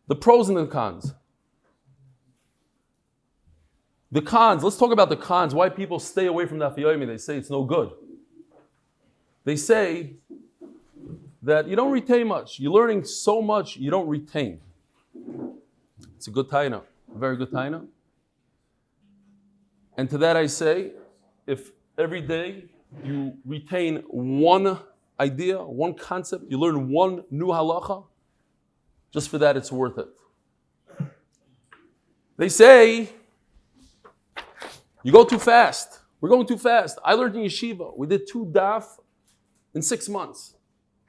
The pros and the cons. The cons, let's talk about the cons, why people stay away from Daf Yomi. They say it's no good. They say that you don't retain much. You're learning so much, you don't retain. It's a good taina, a very good taina. And to that I say, if every day you retain one idea, one concept, you learn one new halacha, just for that it's worth it. They say, you go too fast. We're going too fast. I learned in yeshiva. We did 2 daf in 6 months.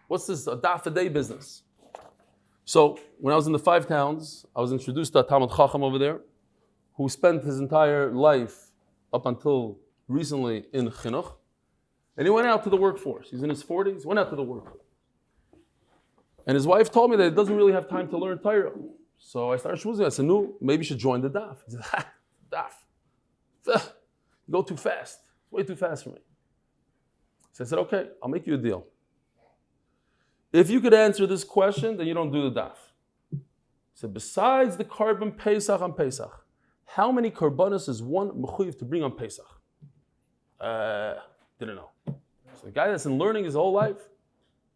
What's this, a daf a day business? So when I was in the 5 towns, I was introduced to a Talmud Chacham over there, who spent his entire life up until recently in chinuch, and he went out to the workforce. He's in his 40s, went out to the workforce. And his wife told me that he doesn't really have time to learn Torah. So I started shmuzing. I said, no, maybe you should join the daf. He said, daf. You go too fast. It's way too fast for me. So I said, okay, I'll make you a deal. If you could answer this question, then you don't do the daf. He said, besides the korban Pesach on Pesach, how many korbanos is one mechuyev to bring on Pesach? Didn't know. So the guy that's been learning his whole life,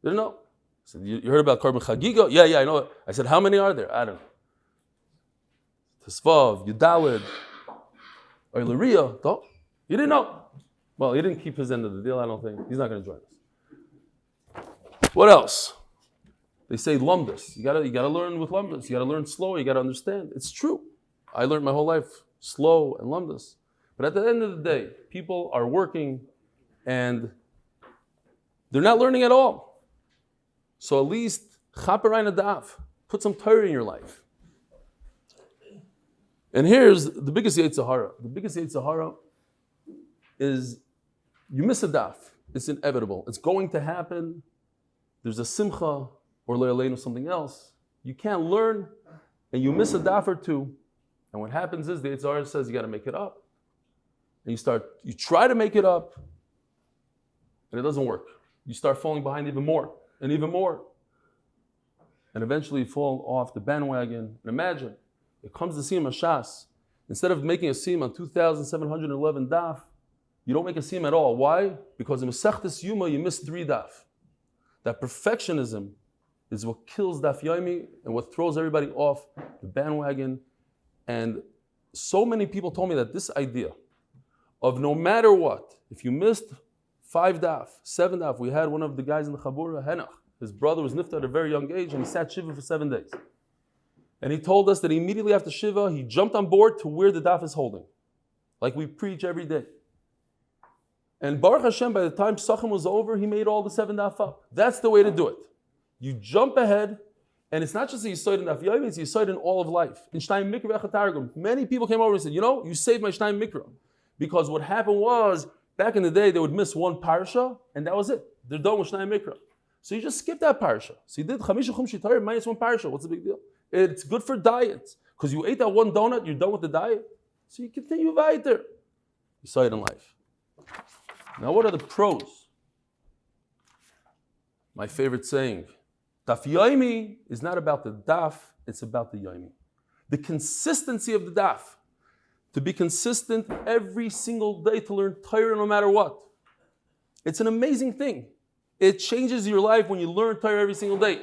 didn't know. I said, you heard about korban chagiga? Yeah, I know. I said, how many are there? I don't know. Tesvav, Yudalid, or Laria, you didn't know. Well, he didn't keep his end of the deal, I don't think. He's not going to join us. What else? They say lumdus. You gotta learn with lumdus. You gotta learn slow. You gotta understand. It's true. I learned my whole life slow and lumdus. But at the end of the day, people are working and they're not learning at all. So at least chaperayna daf. Put some Torah in your life. And here's the biggest Yetzer Hara. The biggest Yetzer Hara is you miss a daf. It's inevitable. It's going to happen. There's a simcha or le'aleinu something else. You can't learn and you miss a daf or two. And what happens is the Yetzer Hara says you got to make it up. And you try to make it up and it doesn't work. You start falling behind even more and even more. And eventually you fall off the bandwagon. And imagine, it comes to Siyam Shas. Instead of making a Siyam on 2,711 daf, you don't make a Siyam at all. Why? Because in Masechtas Yuma you missed 3 daf. That perfectionism is what kills Daf Yomi and what throws everybody off the bandwagon. And so many people told me that this idea of no matter what, if you missed 5 daf, 7 daf, we had one of the guys in the Chabura, Henach. His brother was nifta at a very young age and he sat Shiva for 7 days. And he told us that immediately after Shiva, he jumped on board to where the daf is holding. Like we preach every day. And Baruch Hashem, by the time Sachem was over, he made all the 7 daf up. That's the way to do it. You jump ahead, and it's not just a Yisoid in Daf Yomi, it's a Yisoid in all of life. In Shnayim Mikra Echatargum, many people came over and said, you saved my Shnayim Mikra. Because what happened was, back in the day, they would miss one parsha, and that was it. They're done with Shnayim Mikra. So you just skip that parsha. So you did Chamisha Chum Shitayr minus 1 parsha. What's the big deal? It's good for diet. Because you ate that 1 donut, you're done with the diet. So you continue weiter. Yisoid in life. Now what are the pros? My favorite saying, Daf Yomi is not about the daf, it's about the Yomi. The consistency of the daf. To be consistent every single day to learn Torah no matter what. It's an amazing thing. It changes your life when you learn Torah every single day.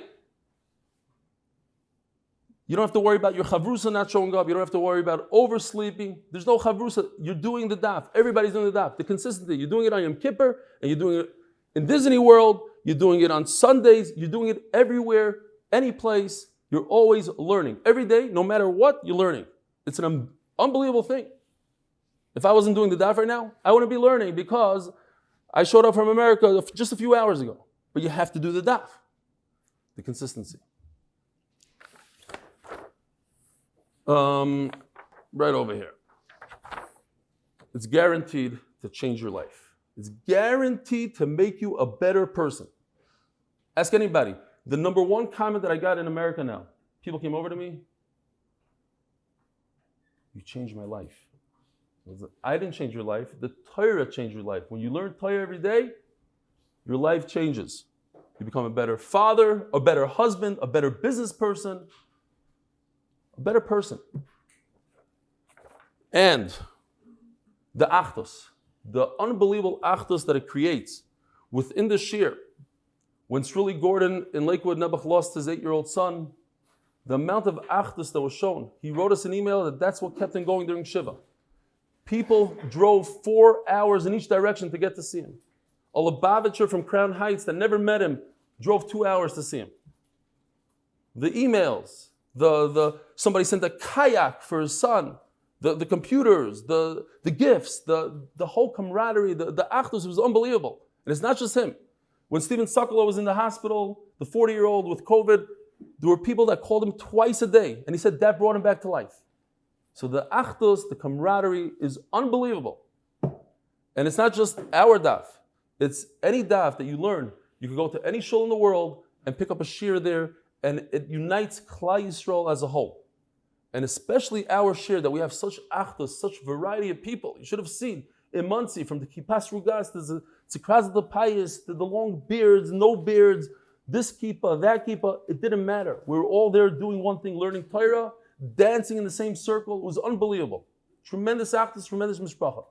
You don't have to worry about your chavrusa not showing up. You don't have to worry about oversleeping. There's no chavrusa. You're doing the daf. Everybody's doing the daf. The consistency. You're doing it on Yom Kippur, and you're doing it in Disney World. You're doing it on Sundays. You're doing it everywhere, any place. You're always learning. Every day, no matter what, you're learning. It's an unbelievable thing. If I wasn't doing the daf right now, I wouldn't be learning because I showed up from America just a few hours ago. But you have to do the daf. The consistency. Right over here. It's guaranteed to change your life. It's guaranteed to make you a better person. Ask anybody. The number 1 comment that I got in America now, people came over to me, you changed my life. I didn't change your life. The Torah changed your life. When you learn Torah every day, your life changes. You become a better father, a better husband, a better business person. a better person. And the achdus, the unbelievable achdus that it creates within the shir. When Sruli Gordon in Lakewood, Nebuch lost his 8-year-old son, the amount of achdus that was shown, he wrote us an email that's what kept him going during Shiva. People drove 4 hours in each direction to get to see him. A Lubavitcher from Crown Heights that never met him drove 2 hours to see him. The emails, somebody sent a kayak for his son, the computers, the gifts, the whole camaraderie, the achdus was unbelievable. And it's not just him. When Stephen Sokolow was in the hospital, the 40-year-old with COVID, there were people that called him twice a day, and he said that brought him back to life. So the achdus, the camaraderie is unbelievable. And it's not just our daf. It's any daf that you learn. You can go to any shul in the world and pick up a shir there, and it unites Klal Yisrael as a whole. And especially our shir, that we have such achdus, such variety of people. You should have seen in Muncie, from the Kippas Rugas to the Tzikraz the Pious, to the long beards, no beards, this kippah, that kippah, it didn't matter. We were all there doing one thing, learning Torah, dancing in the same circle. It was unbelievable. Tremendous achdus, tremendous mishpacha.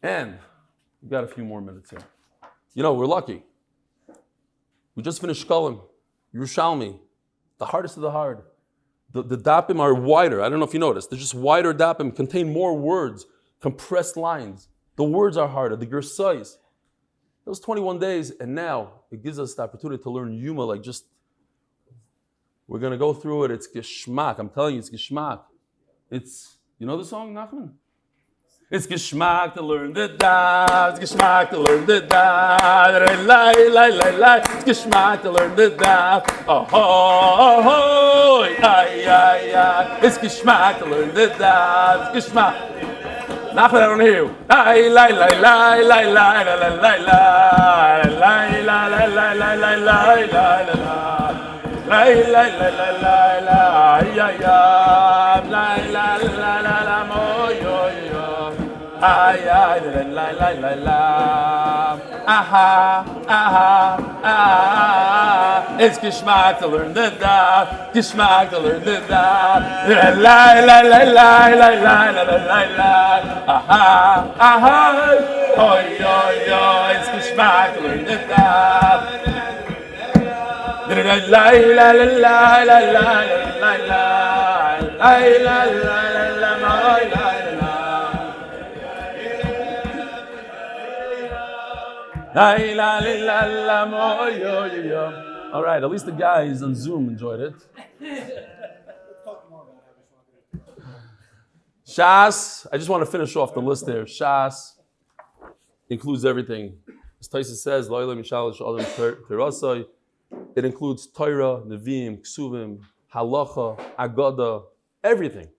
And we've got a few more minutes here. You know, we're lucky. We just finished Shkolim, Yerushalmi, the hardest of the hard. The dapim are wider. I don't know if you noticed. They're just wider dapim, contain more words, compressed lines. The words are harder, the gersais. Those 21 days, and now it gives us the opportunity to learn Yuma, like just, we're going to go through it. It's geschmack. I'm telling you, it's geschmack. It's, you know the song, Nachman? It's geschmack to learn the daf. It's geschmack to learn the daf. It's geschmack to learn the daf. Oh, oh, oh, ay, ay, ay. It's geschmack to learn the daf. It's geschmack. Nachman, I don't hear you. Ay, la, la, la, la, la, la, la, la, la, la, la, la, la, la, la, la, la. La la la la la la ya ya la la la la la mo yo yo ay ay la la la la aha aha ah it's geschmack to learn the daf geschmack to learn the daf la la la la la la la la la aha aha oh yo yo it's geschmack to learn the daf. La la la la la la la la la la la. All right, at least the guys on Zoom enjoyed it. Shas, I just want to finish off the list there. Shas includes everything. As Taisa says, it includes Torah, Nevi'im, Ksuvim, Halacha, Agada, everything.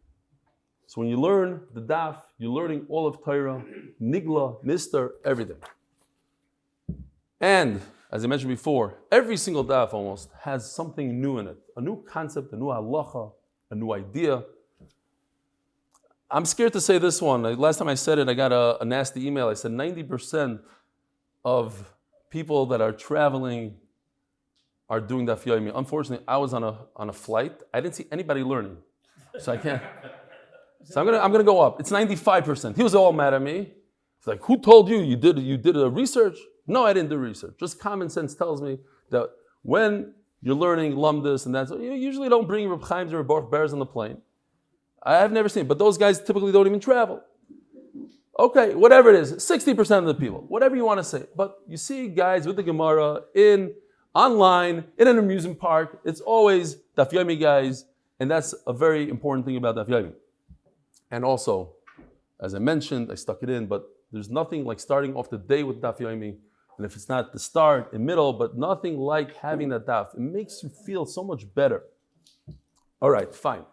So when you learn the daf, you're learning all of Torah, Nigla, Nistar, everything. And, as I mentioned before, every single daf almost has something new in it. A new concept, a new halacha, a new idea. I'm scared to say this one. Last time I said it, I got a nasty email. I said 90% of people that are traveling are doing Daf Yomi. Unfortunately, I was on a flight. I didn't see anybody learning, so I can't. So I'm gonna go up. It's 95%. He was all mad at me. It's like, who told you you did a research? No, I didn't do research. Just common sense tells me that when you're learning lumdus and that, you usually don't bring Reb Chaim's or Baruch Bears on the plane. I've never seen it, but those guys typically don't even travel. Okay, whatever it is, 60% of the people, whatever you want to say. But you see guys with the Gemara online, in an amusement park, it's always Daf Yomi guys, and that's a very important thing about Daf Yomi. And also, as I mentioned, I stuck it in, but there's nothing like starting off the day with Daf Yomi, and if it's not the start, the middle, but nothing like having that daf. It makes you feel so much better. All right, fine.